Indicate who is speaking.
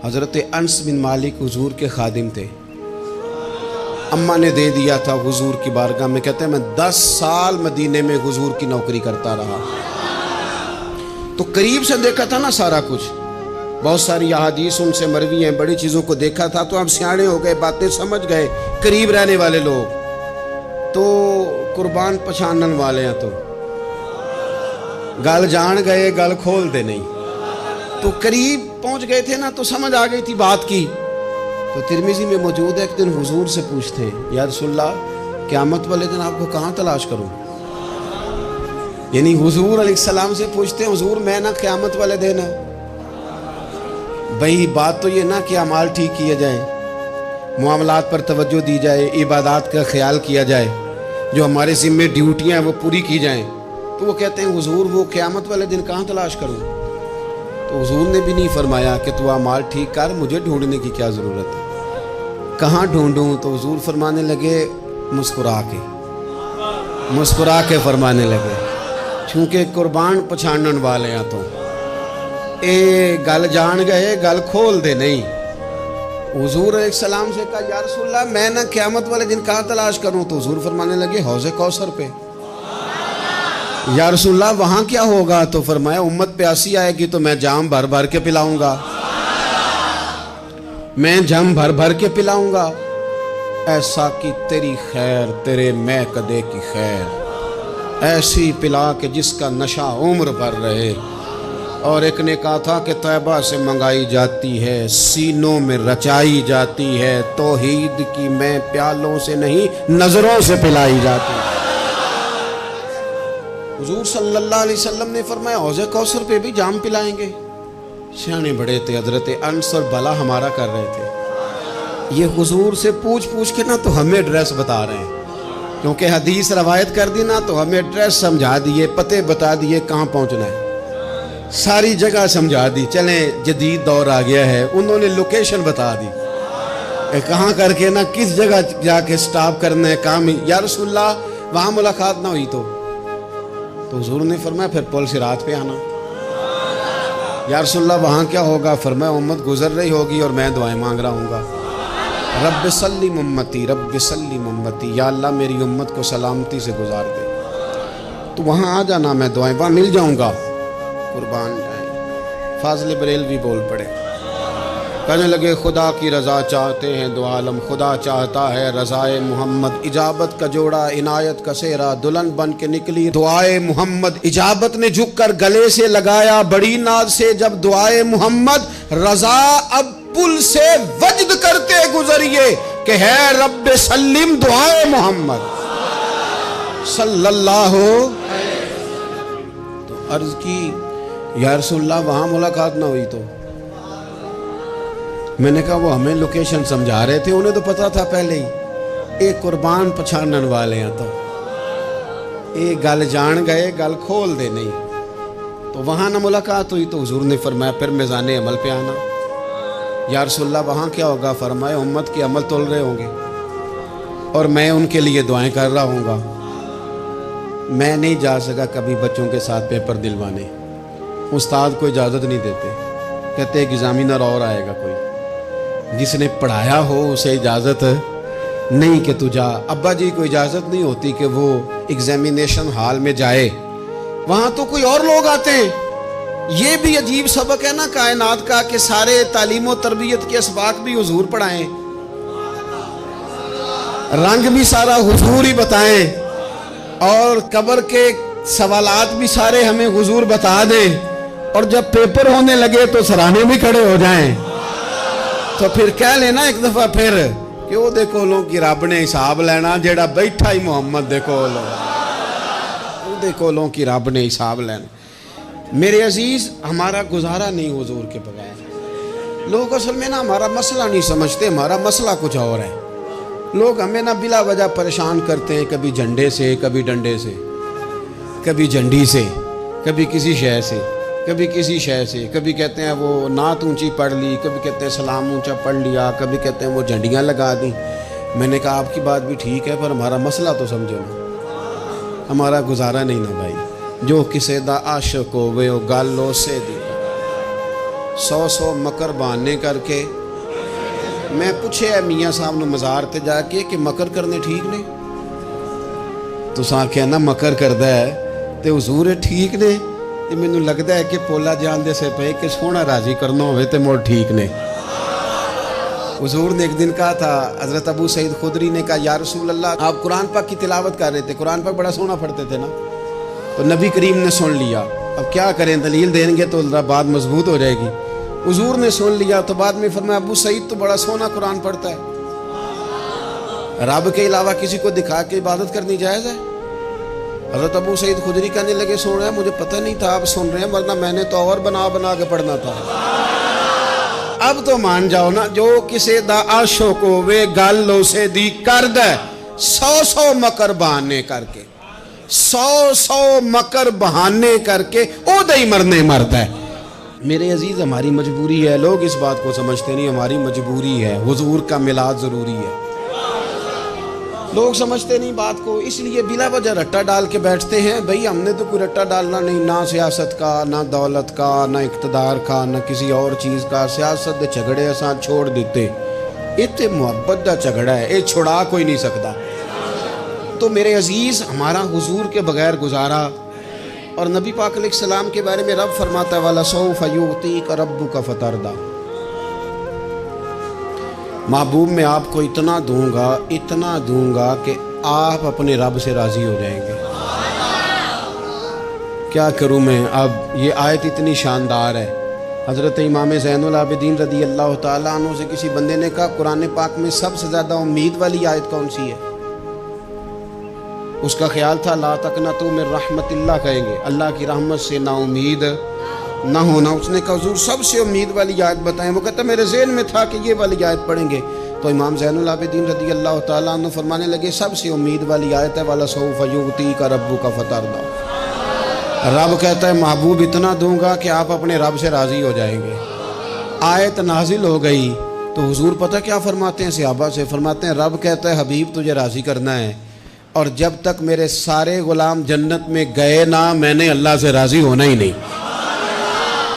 Speaker 1: हज़रत अनस बिन मालिक हुजूर के खादिम थे। अम्मा ने दे दिया था हुजूर की बारगाह में। कहते हैं मैं 10 साल मदीने में हुजूर की नौकरी करता रहा, तो करीब से देखा था ना सारा कुछ। बहुत सारी अहादीस उनसे मरवी हैं, बड़ी चीज़ों को देखा था। तो अब सियाने हो गए, बातें समझ गए, करीब रहने वाले लोग तो कुर्बान पछानन वाले हैं। तो गल जान गए, गल खोल दे नहीं। तो करीब पहुंच गए थे ना, तो समझ आ गई थी बात की। तो तिरमिज़ी में मौजूद है, एक दिन हुजूर से पूछते हैं, या रसूलल्लाह क़यामत वाले दिन आपको कहाँ तलाश करूं? यानी हुजूर अलैहिस्सलाम से पूछते हैं, हुजूर मैं ना क़यामत वाले दिन है भाई, बात तो ये ना कि अमाल ठीक किया जाए, मामलात पर तवज्जो दी जाए, इबादत का ख्याल किया जाए, जो हमारे ज़िम्मे ड्यूटियाँ हैं वो पूरी की जाएं। तो वो कहते हैं हुजूर वो क़यामत वाले दिन कहाँ तलाश करूं? तो हुजूर ने भी नहीं फरमाया कि तू अमाल ठीक कर, मुझे ढूंढने की क्या ज़रूरत है, कहाँ ढूंढूं? तो हुजूर फरमाने लगे, मुस्कुरा के फरमाने लगे, चूँकि कुर्बान पछानन वाले हैं तो ए गल जान गए, गल खोल दे नहीं। हुजूर अलैहिस्सलाम से कहा, या रसूलल्लाह मैं ना क़यामत वाले दिन कहाँ तलाश करूं? तो हुजूर फरमाने लगे, हौज़े कौसर पे। या रसूलल्लाह वहाँ क्या होगा? तो फरमाया उम्मत प्यासी आएगी तो मैं जाम भर भर के पिलाऊंगा, मैं जाम भर भर के पिलाऊंगा। ऐसा कि तेरी खैर तेरे मैं कदे की खैर, ऐसी पिला के जिसका नशा उम्र भर रहे। और एक ने कहा था कि तैबा से मंगाई जाती है, सीनों में रचाई जाती है, तौहीद की मैं प्यालों से नहीं नजरों से पिलाई जाती है। हुजूर सल्लल्लाहु अलैहि वसल्लम ने फरमाया हौज़े कौसर पे भी जाम पिलाएंगे। सियाने बड़े थे, हजरत अनस और भला हमारा कर रहे थे। ये हुजूर से पूछ पूछ के ना तो हमें एड्रेस बता रहे हैं, क्योंकि हदीस रवायत कर दी ना तो हमें एड्रेस समझा दिए, पते बता दिए कहाँ पहुँचना है, सारी जगह समझा दी। चलें जदीद दौर आ गया है, उन्होंने लोकेशन बता दी कहाँ करके ना किस जगह जाके स्टॉप करना है काम। या रसूलल्लाह वहाँ मुलाकात ना हुई तो हुजूर ने फरमाया फिर पुल सिरात पे आना। या रसूलल्लाह वहाँ क्या होगा? फरमाया उम्मत गुजर रही होगी और मैं दुआएं मांग रहा हूँगा, रब्ब सल्लिम उम्मती, रब्ब सल्लिम उम्मती, या अल्लाह मेरी उम्मत को सलामती से गुजार दे। तो वहाँ आ जाना, मैं दुआएं वहाँ मिल जाऊँगा। कुर्बान जाए। फाज़िल बरेलवी बोल पड़े, कहने लगे खुदा की रज़ा चाहते हैं दो आलम, खुदा चाहता है रज़ाए मोहम्मद। इजाबत का जोड़ा इनायत का सेहरा, दुल्हन बन के निकली दुआए मोहम्मद। इजाबत ने झुककर गले से लगाया बड़ी नाज से जब दुआए मोहम्मद। रज़ा अब पुल से वजद करते गुजरिए कि है रब्बे सल्लिम दुआए मोहम्मद सल्लल्लाहु। तो अर्ज की या रसूलल्लाह वहाँ मुलाकात ना हुई तो मैंने कहा वो हमें लोकेशन समझा रहे थे, उन्हें तो पता था पहले ही, एक कुर्बान पछानन वाले हैं तो एक गल जान गए, गल खोल दे नहीं। तो वहाँ ना मुलाकात हुई तो हुजूर ने फरमाया फिर मिज़ाने अमल पे आना। या रसूलल्लाह वहाँ क्या होगा? फरमाया उम्मत के अमल तोल रहे होंगे और मैं उनके लिए दुआएं कर रहा हूँगा। मैं नहीं जा सका कभी बच्चों के साथ पेपर दिलवाने, उस्ताद को इजाज़त नहीं देते, कहते एक एग्जामिनर और आएगा कोई जिसने पढ़ाया हो उसे इजाज़त नहीं कि तू जा। अब्बा जी को इजाज़त नहीं होती कि वो एग्जामिनेशन हॉल में जाए, वहाँ तो कोई और लोग आते हैं। ये भी अजीब सबक है ना कायनात का कि सारे तालीम और तरबियत के असबाक भी हुजूर पढ़ाएं, रंग भी सारा हुजूर ही बताएं और कब्र के सवालात भी सारे हमें हुजूर बता दें, और जब पेपर होने लगे तो सराहने भी खड़े हो जाएं। तो फिर कह लेना एक दफा फिर कि वो देखो लोग कि रब ने हिसाब लेना, जेड़ा बैठा ही मोहम्मद देखो लोग कि रब ने हिसाब लेना। मेरे अजीज हमारा गुजारा नहीं हुजूर के बगैर। लोग असल में ना हमारा मसला नहीं समझते, हमारा मसला कुछ और है। लोग हमें ना बिला वजह परेशान करते हैं, कभी झंडे से, कभी डंडे से, कभी झंडी से, कभी किसी शय से, कभी किसी शय से, कभी कहते हैं वो नात ऊंची पढ़ ली, कभी कहते हैं सलाम ऊंचा पढ़ लिया, कभी कहते हैं वो झंडियाँ लगा दी। मैंने कहा आपकी बात भी ठीक है पर हमारा मसला तो समझो ना, हमारा गुजारा नहीं ना भाई। जो किसे दा आशिक होवे ओ गल उसे दी, 100 मकर बहाने करके मैं पूछे मियाँ साहब ने मज़ार ते जाके कि मकर करने ठीक ने? तुसां आख्या ना मकर करदा है ते हुजूर ठीक ने, ते मैनू लगता है कि पोला जान दे से पे कि सोहना राजी करना होवे ते मोड़ ठीक ने। हुजूर ने एक दिन कहा था, हज़रत अबू सईद खुदरी ने कहा, या रसूल अल्लाह, आप कुरान पाक की तिलावत कर रहे थे, कुरान पाक बड़ा सोहना पढ़ते थे ना। तो नबी करीम ने सुन लिया, अब क्या करें, दलील देंगे तो बात मजबूत हो जाएगी। हुजूर ने सुन लिया तो बाद में फरमाया, अबू सईद तो बड़ा सोहना कुरान पढ़ता है, रब के अलावा किसी को दिखा के इबादत करनी जायज़ है? हज़रत अबू सईद खुदरी कहने लगे, सुन रहे हैं, मुझे पता नहीं था आप सुन रहे हैं, वरना मैंने तो और बना बना के पढ़ना था। अब तो मान जाओ ना, जो किसी दा आशोक होवे गल उसे दी कर दे 100 मकर बहाने करके, 100 मकर बहाने करके ओदे ही मरने मरता है। मेरे अजीज, हमारी मजबूरी है, लोग इस बात को समझते नहीं, हमारी मजबूरी है, हुजूर का मिलाद जरूरी है। लोग समझते नहीं बात को, इसलिए बिला वजह रट्टा डाल के बैठते हैं। भाई हमने तो कोई रट्टा डालना नहीं, ना सियासत का, ना दौलत का, ना इक़्तिदार का, ना किसी और चीज़ का। सियासत के झगड़े असां छोड़ देते, इतने मुहब्बत का झगड़ा है, ये छुड़ा कोई नहीं सकता। तो मेरे अजीज़, हमारा हुजूर के बगैर गुजारा। और नबी पाक अलैहिस्सलाम के बारे में रब फरमाता है, वाला सौफ युअतीक रब्बुका फतरदा, महबूब मैं आपको इतना दूंगा कि आप अपने रब से राज़ी हो जाएंगे। क्या करूँ मैं, अब ये आयत इतनी शानदार है। हज़रत इमाम ज़ैनुल आबिदीन रदी अल्लाह ताला अन्हु से किसी बंदे ने कहा, कुरान पाक में सबसे ज़्यादा उम्मीद वाली आयत कौन सी है? उसका ख्याल था ला तक़नतू मिन रहमतिल्लाह, कहेंगे अल्लाह की रहमत से ना उम्मीद ना होना। उसने कहा हुजूर सबसे उम्मीद वाली आयत बताएं। वो कहता मेरे ज़हन में था कि ये वाली आयत पढ़ेंगे। तो इमाम ज़ैनुल आबिदीन रदी अल्लाह ताला अन्हु फरमाने लगे, सबसे उम्मीद वाली आयत है वाला सौफ युअतीका रब्बुका फतरदा। रब कहता है महबूब इतना दूंगा कि आप अपने रब से राज़ी हो जाएंगे। आयत नाजिल हो गई तो हुजूर पता क्या फरमाते हैं, सहाबा से फरमाते हैं, रब कहता है हबीब तुझे राज़ी करना है, और जब तक मेरे सारे गुलाम जन्नत में गए ना, मैंने अल्लाह से राज़ी होना ही नहीं।